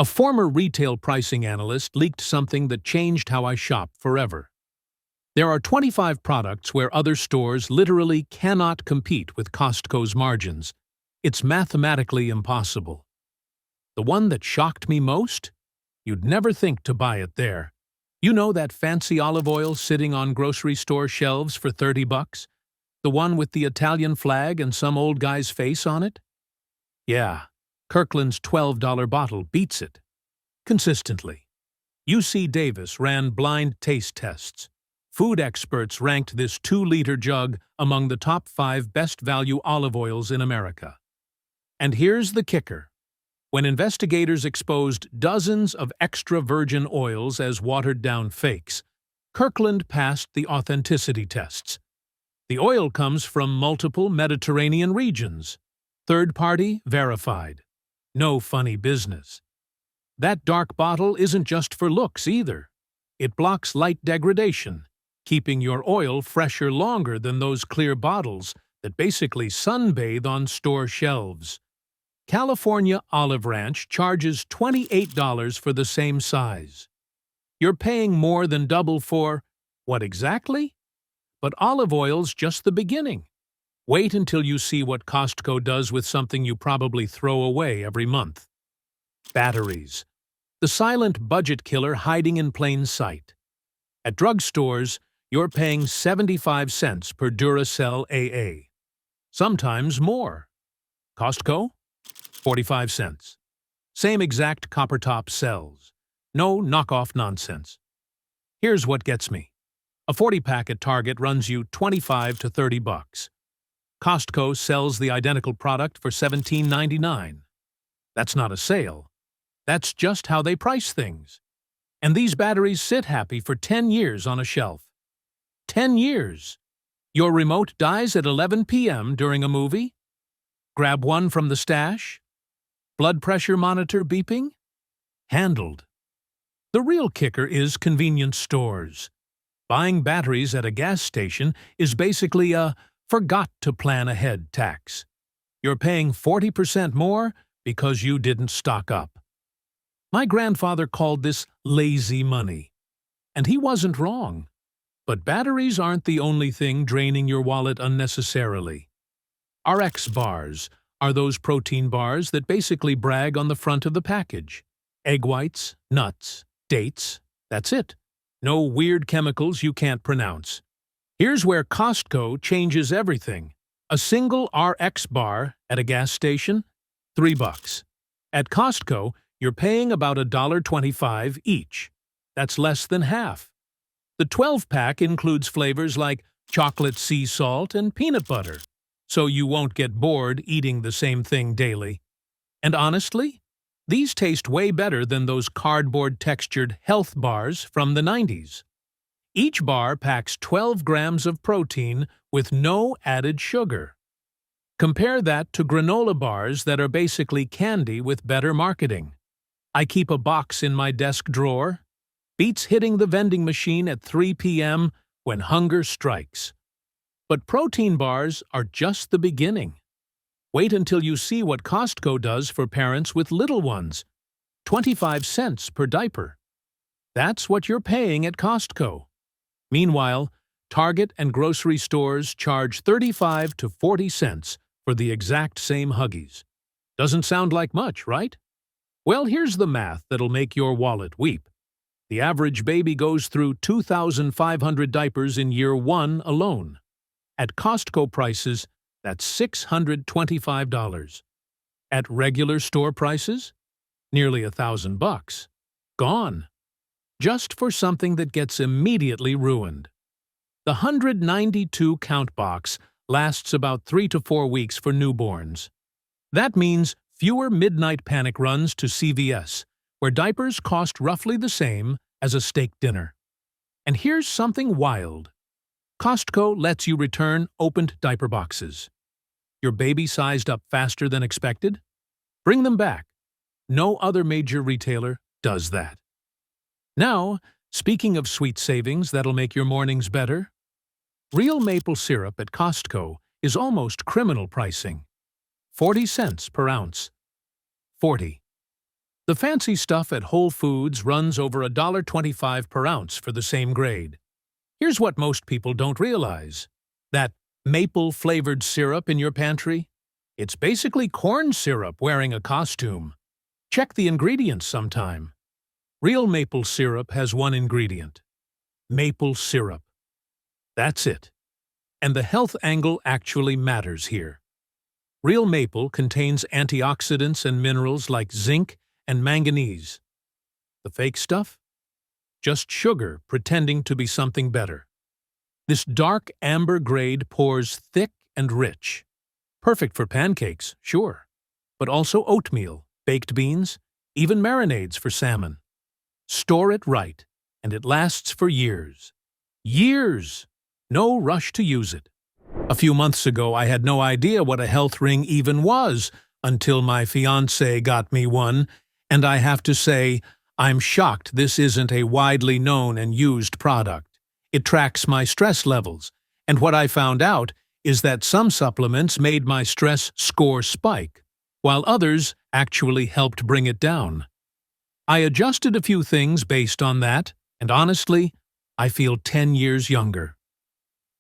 A former retail pricing analyst leaked something that changed how I shop forever. There are 25 products where other stores literally cannot compete with Costco's margins. It's mathematically impossible. The one that shocked me most? You'd never think to buy it there. You know that fancy olive oil sitting on grocery store shelves for $30? The one with the Italian flag and some old guy's face on it? Yeah, Kirkland's $12 bottle beats it. Consistently. UC Davis ran blind taste tests. Food experts ranked this 2-liter jug among the top 5 best value olive oils in America. And here's the kicker. When investigators exposed dozens of extra virgin oils as watered-down fakes, Kirkland passed the authenticity tests. The oil comes from multiple Mediterranean regions. Third-party verified. No funny business. That dark bottle isn't just for looks either. It blocks light degradation, keeping your oil fresher longer than those clear bottles that basically sunbathe on store shelves. California Olive Ranch charges $28 for the same size. You're paying more than double for, what exactly? But olive oil's just the beginning. Wait until you see what Costco does with something you probably throw away every month. Batteries. The silent budget killer hiding in plain sight. At drugstores, you're paying 75 cents per Duracell AA. Sometimes more. Costco? 45 cents. Same exact copper-top cells. No knockoff nonsense. Here's what gets me. A 40-pack at Target runs you $25 to $30. Costco sells the identical product for $17.99. That's not a sale. That's just how they price things. And these batteries sit happy for 10 years on a shelf. 10 years. Your remote dies at 11 p.m. during a movie? Grab one from the stash? Blood pressure monitor beeping? Handled. The real kicker is convenience stores. Buying batteries at a gas station is basically a forgot-to-plan-ahead tax. You're paying 40% more because you didn't stock up. My grandfather called this lazy money. And he wasn't wrong. But batteries aren't the only thing draining your wallet unnecessarily. RX bars are those protein bars that basically brag on the front of the package. Egg whites, nuts, dates, that's it. No weird chemicals you can't pronounce. Here's where Costco changes everything. A single RX bar at a gas station? $3. At Costco, you're paying about $1.25 each. That's less than half. The 12-pack includes flavors like chocolate sea salt and peanut butter, so you won't get bored eating the same thing daily. And honestly, these taste way better than those cardboard-textured health bars from the 90s. Each bar packs 12 grams of protein with no added sugar. Compare that to granola bars that are basically candy with better marketing. I keep a box in my desk drawer. Beats hitting the vending machine at 3 p.m. when hunger strikes. But protein bars are just the beginning. Wait until you see what Costco does for parents with little ones. 25 cents per diaper. That's what you're paying at Costco. Meanwhile, Target and grocery stores charge 35 to 40 cents for the exact same Huggies. Doesn't sound like much, right? Well, here's the math that'll make your wallet weep. The average baby goes through 2,500 diapers in year 1 alone. At Costco prices, that's $625. At regular store prices, nearly $1,000. Gone. Just for something that gets immediately ruined. The 192-count box lasts about 3 to 4 weeks for newborns. That means fewer midnight panic runs to CVS, where diapers cost roughly the same as a steak dinner. And here's something wild. Costco lets you return opened diaper boxes. Your baby sized up faster than expected? Bring them back. No other major retailer does that. Now, speaking of sweet savings that'll make your mornings better, real maple syrup at Costco is almost criminal pricing. 40 cents per ounce. 40. The fancy stuff at Whole Foods runs over $1.25 per ounce for the same grade. Here's what most people don't realize. That maple-flavored syrup in your pantry? It's basically corn syrup wearing a costume. Check the ingredients sometime. Real maple syrup has one ingredient: maple syrup. That's it. And the health angle actually matters here. Real maple contains antioxidants and minerals like zinc and manganese. The fake stuff? Just sugar pretending to be something better. This dark amber grade pours thick and rich. Perfect for pancakes, sure, but also oatmeal, baked beans, even marinades for salmon. Store it right, and it lasts for years. Years! No rush to use it. A few months ago, I had no idea what a health ring even was until my fiancé got me one, and I have to say, I'm shocked this isn't a widely known and used product. It tracks my stress levels, and what I found out is that some supplements made my stress score spike, while others actually helped bring it down. I adjusted a few things based on that, and honestly, I feel 10 years younger.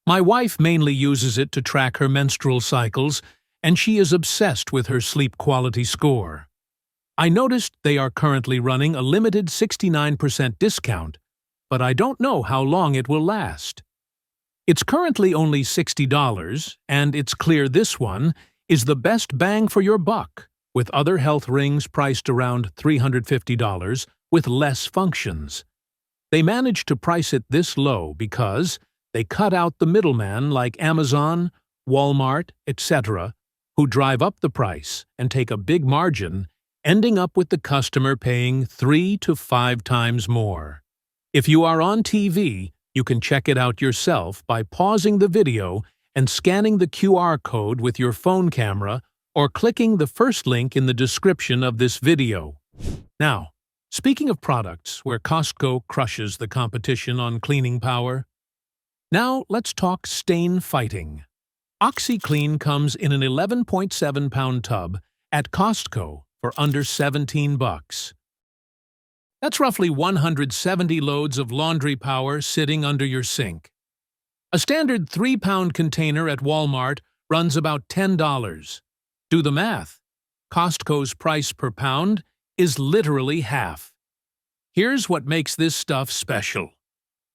My wife mainly uses it to track her menstrual cycles, and she is obsessed with her sleep quality score. I noticed they are currently running a limited 69% discount, but I don't know how long it will last. It's currently only $60, and it's clear this one is the best bang for your buck, with other health rings priced around $350 with less functions. They managed to price it this low because they cut out the middleman like Amazon, Walmart, etc., who drive up the price and take a big margin, ending up with the customer paying 3 to 5 times more. If you are on TV, you can check it out yourself by pausing the video and scanning the QR code with your phone camera or clicking the first link in the description of this video. Now, speaking of products where Costco crushes the competition on cleaning power, now let's talk stain fighting. Oxyclean comes in an 11.7-pound tub at Costco for under $17. That's roughly 170 loads of laundry power sitting under your sink. A standard 3-pound container at Walmart runs about $10. Do the math. Costco's price per pound is literally half. Here's what makes this stuff special.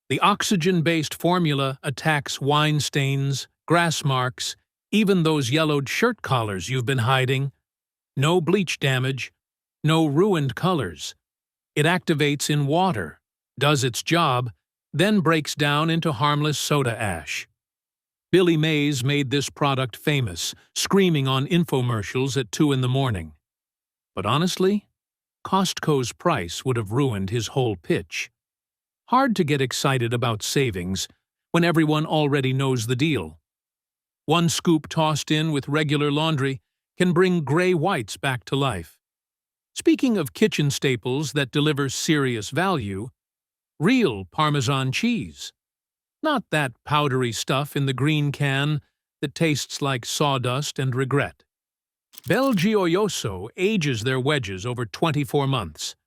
The oxygen-based formula attacks wine stains, grass marks, even those yellowed shirt collars you've been hiding. No bleach damage, no ruined colors. It activates in water, does its job, then breaks down into harmless soda ash. Billy Mays made this product famous, screaming on infomercials at 2 in the morning. But honestly, Costco's price would have ruined his whole pitch. Hard to get excited about savings when everyone already knows the deal. One scoop tossed in with regular laundry can bring gray whites back to life. Speaking of kitchen staples that deliver serious value, real Parmesan cheese. Not that powdery stuff in the green can that tastes like sawdust and regret. Belgioioso ages their wedges over 24 months.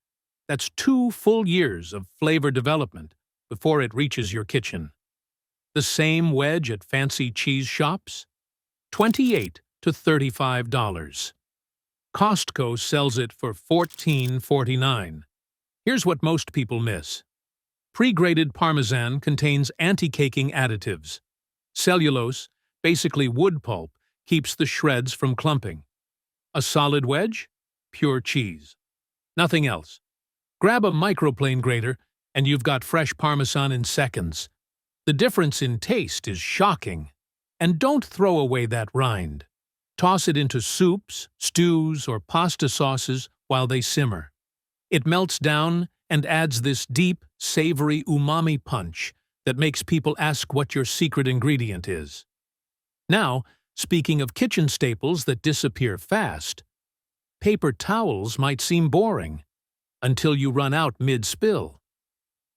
That's 2 full years of flavor development before it reaches your kitchen. The same wedge at fancy cheese shops? $28 to $35. Costco sells it for $14.49. Here's what most people miss. Pre-grated Parmesan contains anti-caking additives. Cellulose, basically wood pulp, keeps the shreds from clumping. A solid wedge? Pure cheese. Nothing else. Grab a microplane grater, and you've got fresh Parmesan in seconds. The difference in taste is shocking. And don't throw away that rind. Toss it into soups, stews, or pasta sauces while they simmer. It melts down and adds this deep, savory umami punch that makes people ask what your secret ingredient is. Now, speaking of kitchen staples that disappear fast, paper towels might seem boring until you run out mid-spill.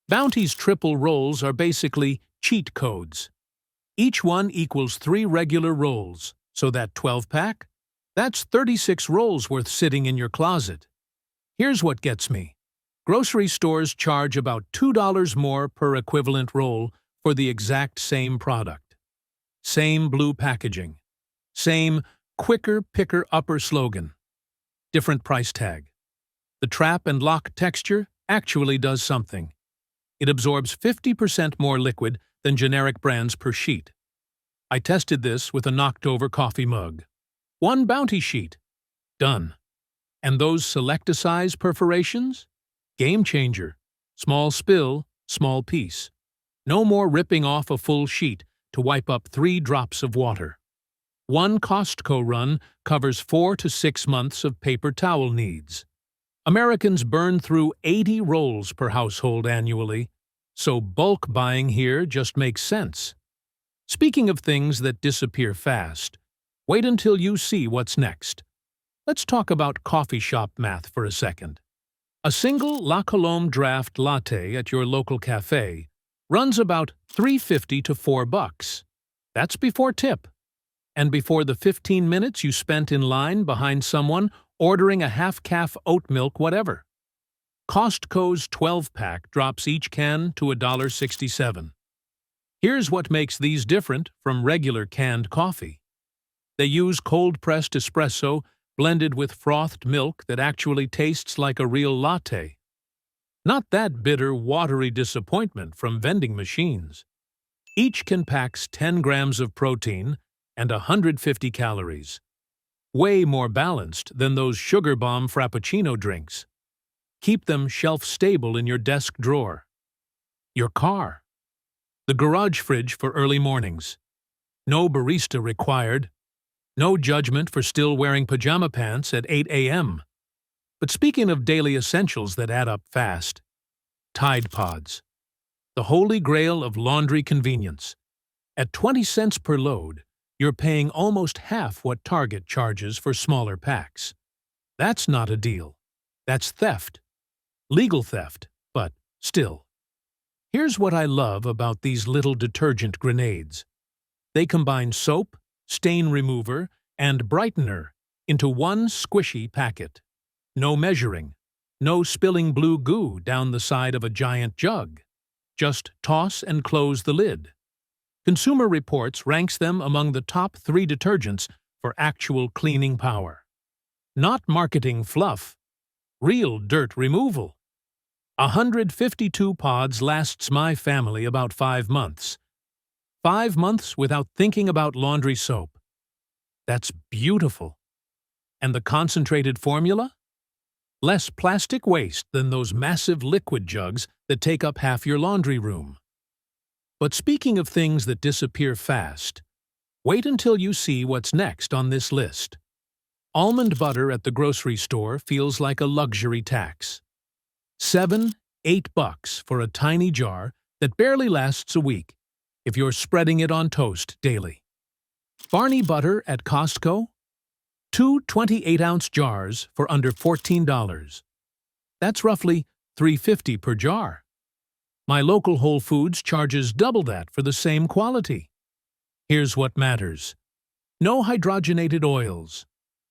Bounty's triple rolls are basically cheat codes. Each one equals 3 regular rolls, so that 12-pack? That's 36 rolls worth sitting in your closet. Here's what gets me. Grocery stores charge about $2 more per equivalent roll for the exact same product. Same blue packaging. Same quicker, picker, upper slogan. Different price tag. The trap and lock texture actually does something. It absorbs 50% more liquid than generic brands per sheet. I tested this with a knocked-over coffee mug. One bounty sheet. Done. And those select-a-size perforations? Game changer. Small spill, small piece. No more ripping off a full sheet to wipe up 3 drops of water. One Costco run covers 4 to 6 months of paper towel needs. Americans burn through 80 rolls per household annually, so bulk buying here just makes sense. Speaking of things that disappear fast, wait until you see what's next. Let's talk about coffee shop math for a second. A single La Colombe draft latte at your local cafe runs about $3.50 to $4. That's before tip. And before the 15 minutes you spent in line behind someone ordering a half-calf oat milk whatever. Costco's 12-pack drops each can to $1.67. Here's what makes these different from regular canned coffee. They use cold-pressed espresso blended with frothed milk that actually tastes like a real latte. Not that bitter, watery disappointment from vending machines. Each can pack 10 grams of protein and 150 calories. Way more balanced than those sugar bomb frappuccino drinks. Keep them shelf-stable in your desk drawer. Your car. The garage fridge for early mornings. No barista required. No judgment for still wearing pajama pants at 8 a.m. But speaking of daily essentials that add up fast, Tide Pods. The holy grail of laundry convenience. At 20 cents per load, you're paying almost half what Target charges for smaller packs. That's not a deal. That's theft. Legal theft, but still. Here's what I love about these little detergent grenades. They combine soap, stain remover, and brightener into one squishy packet. No measuring. No spilling blue goo down the side of a giant jug. Just toss and close the lid. Consumer Reports ranks them among the top 3 detergents for actual cleaning power. Not marketing fluff. Real dirt removal. 152 pods lasts my family about 5 months. 5 months without thinking about laundry soap. That's beautiful. And the concentrated formula? Less plastic waste than those massive liquid jugs that take up half your laundry room. But speaking of things that disappear fast, wait until you see what's next on this list. Almond butter at the grocery store feels like a luxury tax. $7, $8 for a tiny jar that barely lasts a week if you're spreading it on toast daily. Barney butter at Costco? 2 28-ounce jars for under $14. That's roughly $3.50 per jar. My local Whole Foods charges double that for the same quality. Here's what matters. No hydrogenated oils.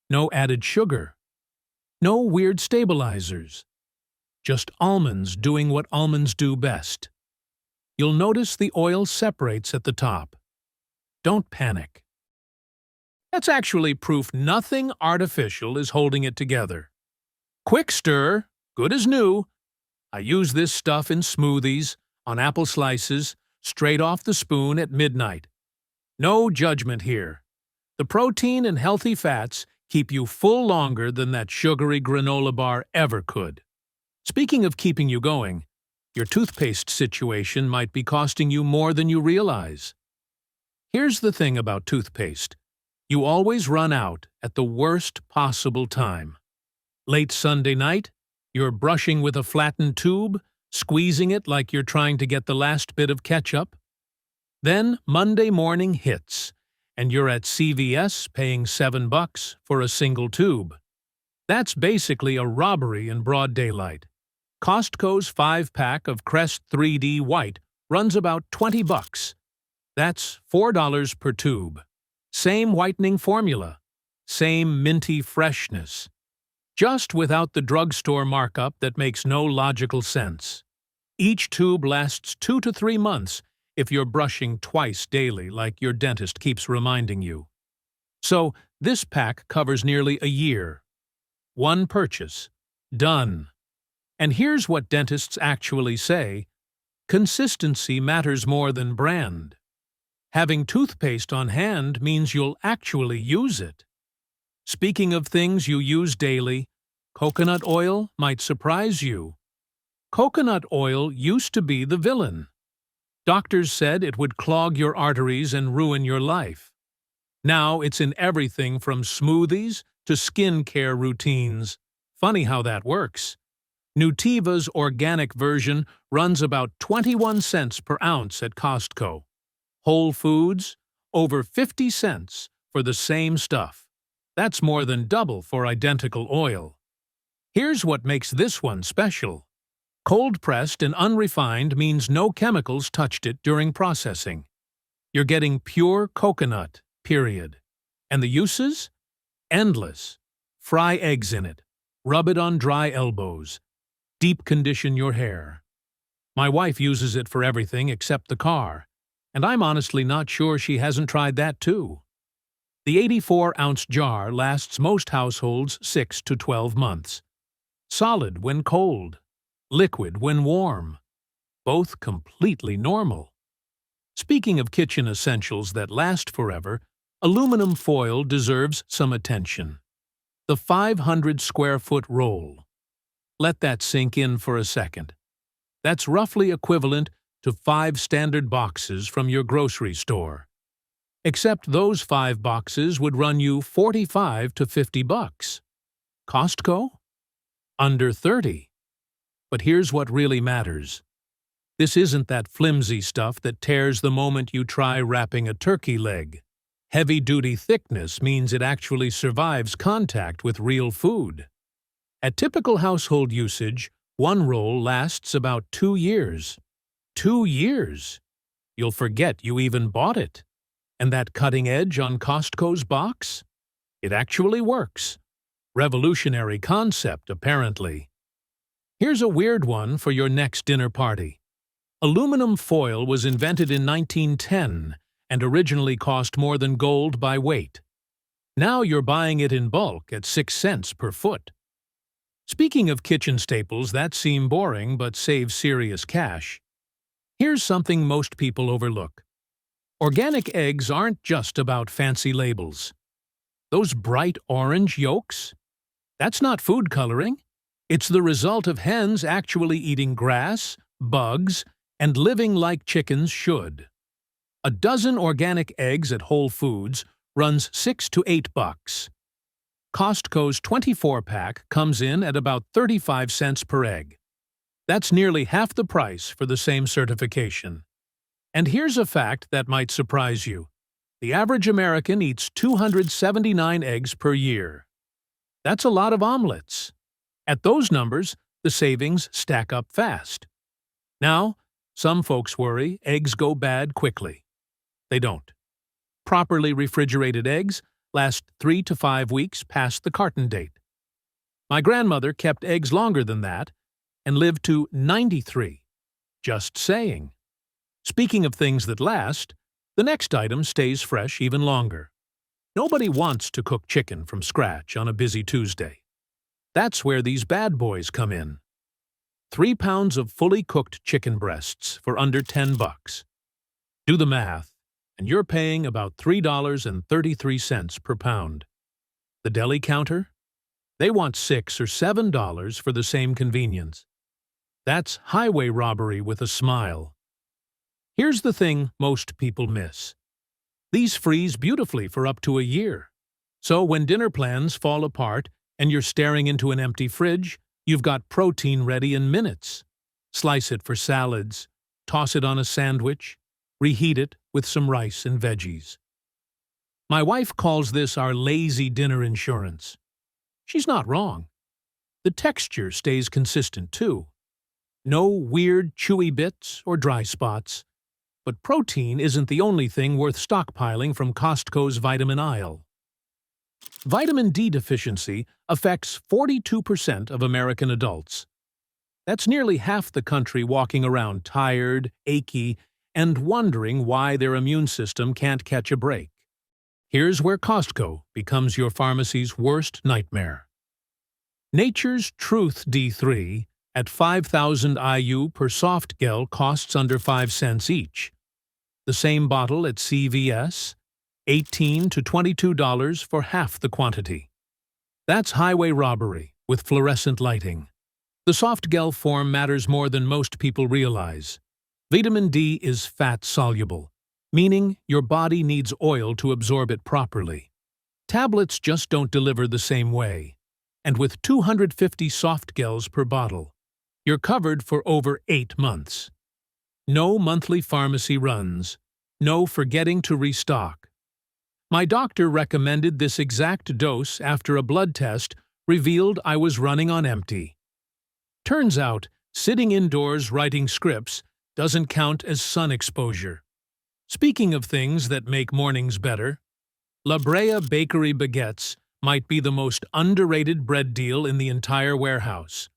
No added sugar. No weird stabilizers. Just almonds doing what almonds do best. You'll notice the oil separates at the top. Don't panic. That's actually proof nothing artificial is holding it together. Quick stir, good as new. I use this stuff in smoothies, on apple slices, straight off the spoon at midnight. No judgment here. The protein and healthy fats keep you full longer than that sugary granola bar ever could. Speaking of keeping you going, your toothpaste situation might be costing you more than you realize. Here's the thing about toothpaste. You always run out at the worst possible time. Late Sunday night, you're brushing with a flattened tube, squeezing it like you're trying to get the last bit of ketchup. Then Monday morning hits, and you're at CVS paying $7 for a single tube. That's basically a robbery in broad daylight. Costco's 5-pack of Crest 3D White runs about $20. That's $4 per tube. Same whitening formula. Same minty freshness. just without the drugstore markup that makes no logical sense. Each tube lasts 2 to 3 months if you're brushing twice daily like your dentist keeps reminding you. So, this pack covers nearly a year. One purchase. Done. And here's what dentists actually say: consistency matters more than brand. Having toothpaste on hand means you'll actually use it. Speaking of things you use daily, coconut oil might surprise you. Coconut oil used to be the villain. Doctors said it would clog your arteries and ruin your life. Now it's in everything from smoothies to skin care routines. Funny how that works. Nutella's organic version runs about 21 cents per ounce at Costco. Whole Foods, over 50 cents for the same stuff. That's more than double for identical oil. Here's what makes this one special. Cold-pressed and unrefined means no chemicals touched it during processing. You're getting pure coconut, period. And the uses? Endless. Fry eggs in it. Rub it on dry elbows. Deep condition your hair. My wife uses it for everything except the car, and I'm honestly not sure she hasn't tried that too. The 84-ounce jar lasts most households 6 to 12 months. Solid when cold. Liquid when warm. Both completely normal. Speaking of kitchen essentials that last forever, aluminum foil deserves some attention. The 500-square-foot roll. Let that sink in for a second. That's roughly equivalent to 5 standard boxes from your grocery store. Except those 5 boxes would run you $45 to $50. Costco? Under 30. But here's what really matters. This isn't that flimsy stuff that tears the moment you try wrapping a turkey leg. Heavy-duty thickness means it actually survives contact with real food. At typical household usage, one roll lasts about 2 years. 2 years! You'll forget you even bought it. And that cutting edge on Costco's box? It actually works. Revolutionary concept, apparently. Here's a weird one for your next dinner party. Aluminum foil was invented in 1910 and originally cost more than gold by weight. Now you're buying it in bulk at 6 cents per foot. Speaking of kitchen staples that seem boring but save serious cash, here's something most people overlook. Organic eggs aren't just about fancy labels. Those bright orange yolks? That's not food coloring. It's the result of hens actually eating grass, bugs, and living like chickens should. A dozen organic eggs at Whole Foods runs $6 to $8. Costco's 24-pack comes in at about 35 cents per egg. That's nearly half the price for the same certification. And here's a fact that might surprise you. The average American eats 279 eggs per year. That's a lot of omelets. At those numbers, the savings stack up fast. Now, some folks worry eggs go bad quickly. They don't. Properly refrigerated eggs last 3 to 5 weeks past the carton date. My grandmother kept eggs longer than that and lived to 93. Just saying. Speaking of things that last, the next item stays fresh even longer. Nobody wants to cook chicken from scratch on a busy Tuesday. That's where these bad boys come in. 3 pounds of fully cooked chicken breasts for under $10. Do the math, and you're paying about $3.33 per pound. The deli counter? They want $6 or $7 for the same convenience. That's highway robbery with a smile. Here's the thing most people miss. These freeze beautifully for up to a year. So when dinner plans fall apart and you're staring into an empty fridge, you've got protein ready in minutes. Slice it for salads, toss it on a sandwich, reheat it with some rice and veggies. My wife calls this our lazy dinner insurance. She's not wrong. The texture stays consistent too. No weird chewy bits or dry spots. But protein isn't the only thing worth stockpiling from Costco's vitamin aisle. Vitamin D deficiency affects 42% of American adults. That's nearly half the country walking around tired, achy, and wondering why their immune system can't catch a break. Here's where Costco becomes your pharmacy's worst nightmare. Nature's Truth D3 at 5,000 IU per soft gel costs under 5 cents each. The same bottle at CVS, $18 to $22 for half the quantity. That's highway robbery with fluorescent lighting. The soft gel form matters more than most people realize. Vitamin D is fat-soluble, meaning your body needs oil to absorb it properly. Tablets just don't deliver the same way. And with 250 soft gels per bottle, you're covered for over 8 months. No monthly pharmacy runs. No forgetting to restock. My doctor recommended this exact dose after a blood test revealed I was running on empty. Turns out, sitting indoors writing scripts doesn't count as sun exposure. Speaking of things that make mornings better, La Brea Bakery baguettes might be the most underrated bread deal in the entire warehouse.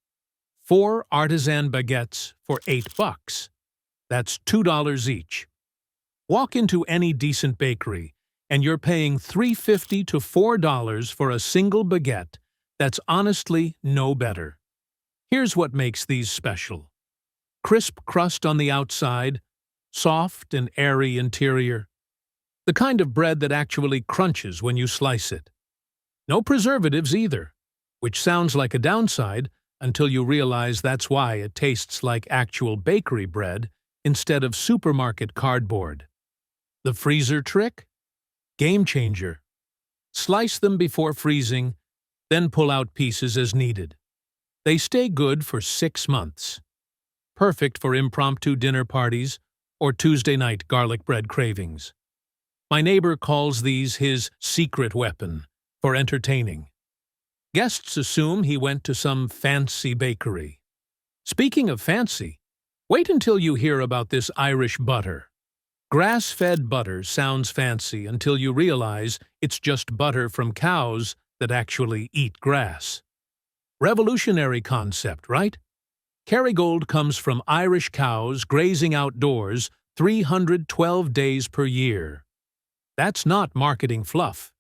4 Artisan baguettes for $8. That's $2 each. Walk into any decent bakery, and you're paying $3.50 to $4 for a single baguette that's honestly no better. Here's what makes these special. Crisp crust on the outside, soft and airy interior. The kind of bread that actually crunches when you slice it. No preservatives either, which sounds like a downside until you realize that's why it tastes like actual bakery bread instead of supermarket cardboard. The freezer trick? Game changer. Slice them before freezing, then pull out pieces as needed. They stay good for 6 months. Perfect for impromptu dinner parties or Tuesday night garlic bread cravings. My neighbor calls these his secret weapon for entertaining. Guests assume he went to some fancy bakery. Speaking of fancy, wait until you hear about this Irish butter. Grass-fed butter sounds fancy until you realize it's just butter from cows that actually eat grass. Revolutionary concept, right? Kerrygold comes from Irish cows grazing outdoors 312 days per year. That's not marketing fluff.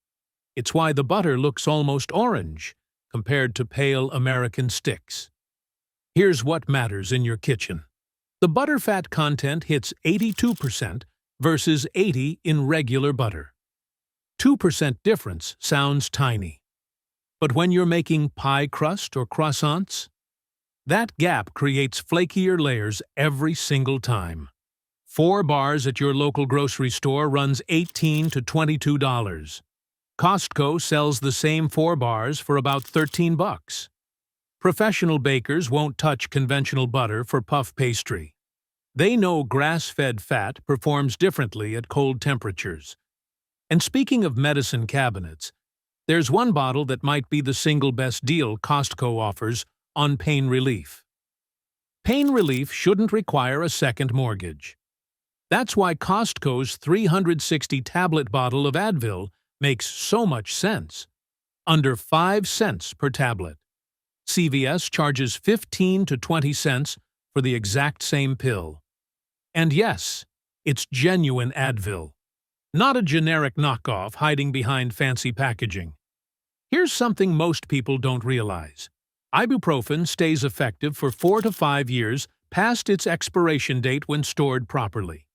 It's why the butter looks almost orange compared to pale American sticks. Here's what matters in your kitchen. The butter fat content hits 82% versus 80% in regular butter. 2% difference sounds tiny. But when you're making pie crust or croissants, that gap creates flakier layers every single time. 4 bars at your local grocery store runs $18 to $22. Costco sells the same 4 bars for about $13. Professional bakers won't touch conventional butter for puff pastry. They know grass-fed fat performs differently at cold temperatures. And speaking of medicine cabinets, there's one bottle that might be the single best deal Costco offers on pain relief. Pain relief shouldn't require a second mortgage. That's why Costco's 360-tablet bottle of Advil makes so much sense. Under 5 cents per tablet. CVS charges 15 to 20 cents for the exact same pill. And yes, it's genuine Advil, not a generic knockoff hiding behind fancy packaging. Here's something most people don't realize. Ibuprofen stays effective for 4 to 5 years past its expiration date when stored properly.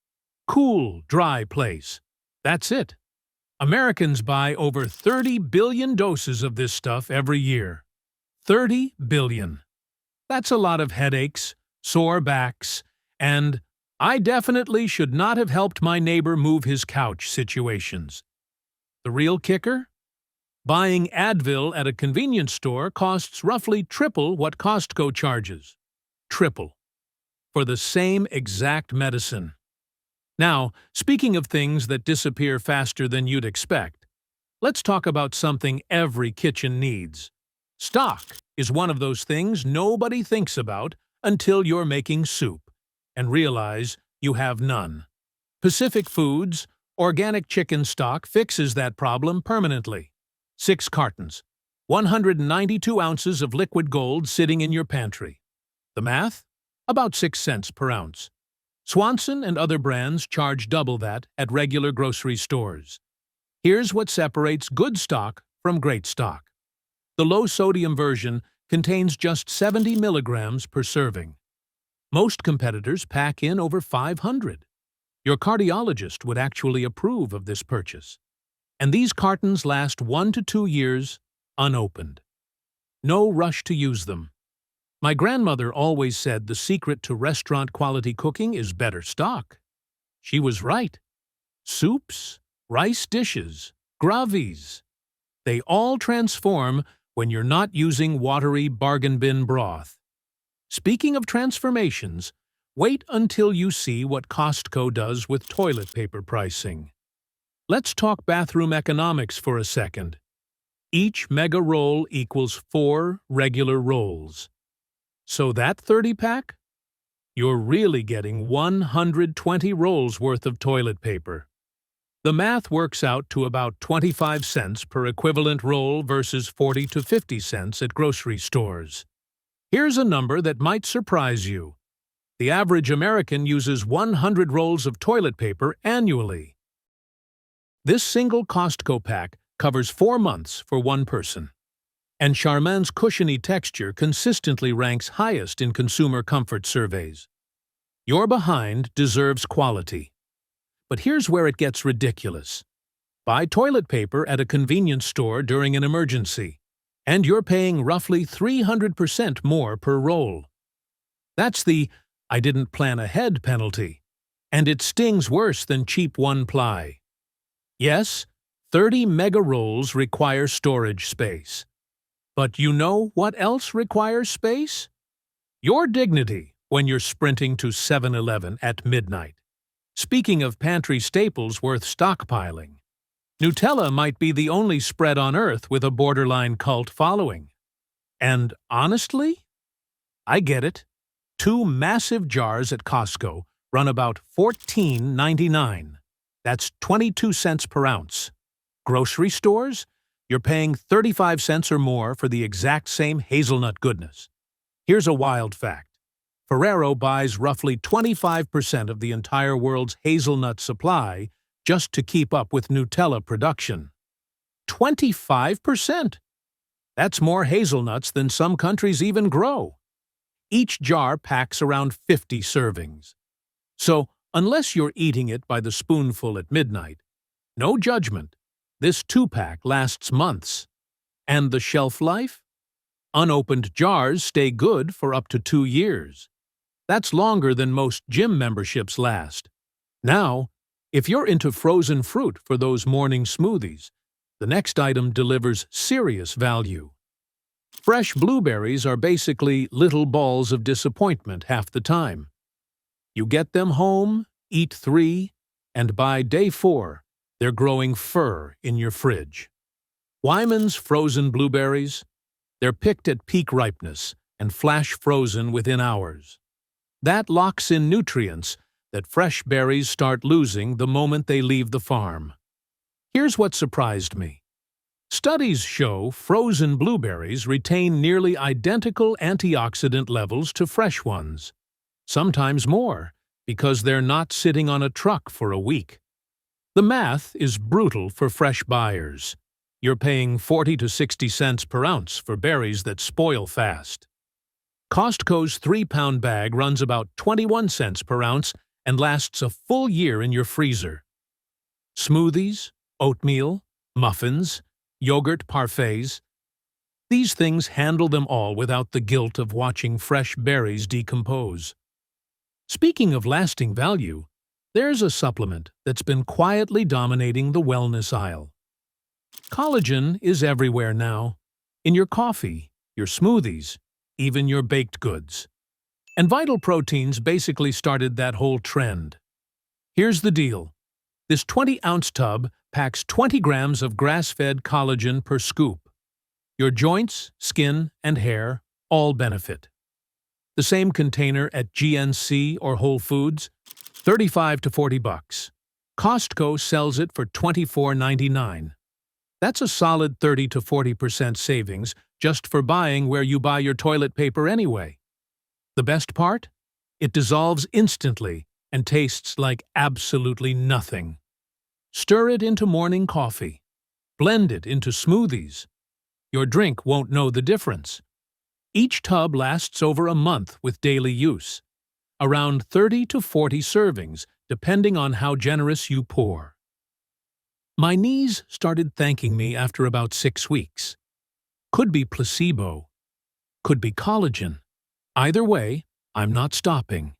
Cool, dry place. That's it. Americans buy over 30 billion doses of this stuff every year. 30 billion. That's a lot of headaches, sore backs, and I definitely should not have helped my neighbor move his couch situations. The real kicker? Buying Advil at a convenience store costs roughly triple what Costco charges. Triple. For the same exact medicine. Now, speaking of things that disappear faster than you'd expect, let's talk about something every kitchen needs. Stock is one of those things nobody thinks about until you're making soup and realize you have none. Pacific Foods' organic chicken stock fixes that problem permanently. 6 cartons, 192 ounces of liquid gold sitting in your pantry. The math? About 6 cents per ounce. Swanson and other brands charge double that at regular grocery stores. Here's what separates good stock from great stock. The low-sodium version contains just 70 milligrams per serving. Most competitors pack in over 500. Your cardiologist would actually approve of this purchase. And these cartons last 1 to 2 years unopened. No rush to use them. My grandmother always said the secret to restaurant-quality cooking is better stock. She was right. Soups, rice dishes, gravies. They all transform when you're not using watery bargain bin broth. Speaking of transformations, wait until you see what Costco does with toilet paper pricing. Let's talk bathroom economics for a second. Each mega roll equals 4 regular rolls. So that 30-pack? You're really getting 120 rolls worth of toilet paper. The math works out to about 25 cents per equivalent roll versus 40 to 50 cents at grocery stores. Here's a number that might surprise you. The average American uses 100 rolls of toilet paper annually. This single Costco pack covers 4 months for one person. And Charmin's cushiony texture consistently ranks highest in consumer comfort surveys. Your behind deserves quality. But here's where it gets ridiculous. Buy toilet paper at a convenience store during an emergency, and you're paying roughly 300% more per roll. That's the "I didn't plan ahead" penalty, and it stings worse than cheap one-ply. Yes, 30 mega rolls require storage space. But you know what else requires space? Your dignity when you're sprinting to 7-Eleven at midnight. Speaking of pantry staples worth stockpiling, Nutella might be the only spread on Earth with a borderline cult following. And honestly, I get it. 2 massive jars at Costco run about $14.99. That's 22 cents per ounce. Grocery stores? You're paying 35 cents or more for the exact same hazelnut goodness. Here's a wild fact. Ferrero buys roughly 25% of the entire world's hazelnut supply just to keep up with Nutella production. 25%! That's more hazelnuts than some countries even grow. Each jar packs around 50 servings. So, unless you're eating it by the spoonful at midnight, no judgment. This 2-pack lasts months. And the shelf life? Unopened jars stay good for up to 2 years. That's longer than most gym memberships last. Now, if you're into frozen fruit for those morning smoothies, the next item delivers serious value. Fresh blueberries are basically little balls of disappointment half the time. You get them home, eat 3, and by day 4, they're growing fur in your fridge. Wyman's frozen blueberries? They're picked at peak ripeness and flash frozen within hours. That locks in nutrients that fresh berries start losing the moment they leave the farm. Here's what surprised me. Studies show frozen blueberries retain nearly identical antioxidant levels to fresh ones. Sometimes more, because they're not sitting on a truck for a week. The math is brutal for fresh buyers. You're paying 40 to 60 cents per ounce for berries that spoil fast. Costco's 3-pound bag runs about 21 cents per ounce and lasts a full year in your freezer. Smoothies, oatmeal, muffins, yogurt parfaits. These things handle them all without the guilt of watching fresh berries decompose. Speaking of lasting value, there's a supplement that's been quietly dominating the wellness aisle. Collagen is everywhere now. In your coffee, your smoothies, even your baked goods. And Vital Proteins basically started that whole trend. Here's the deal. This 20-ounce tub packs 20 grams of grass-fed collagen per scoop. Your joints, skin, and hair all benefit. The same container at GNC or Whole Foods, $35 to $40. Costco sells it for $24.99. That's a solid 30 to 40% savings just for buying where you buy your toilet paper anyway. The best part? It dissolves instantly and tastes like absolutely nothing. Stir it into morning coffee. Blend it into smoothies. Your drink won't know the difference. Each tub lasts over a month with daily use. Around 30 to 40 servings, depending on how generous you pour. My knees started thanking me after about 6 weeks. Could be placebo. Could be collagen. Either way, I'm not stopping.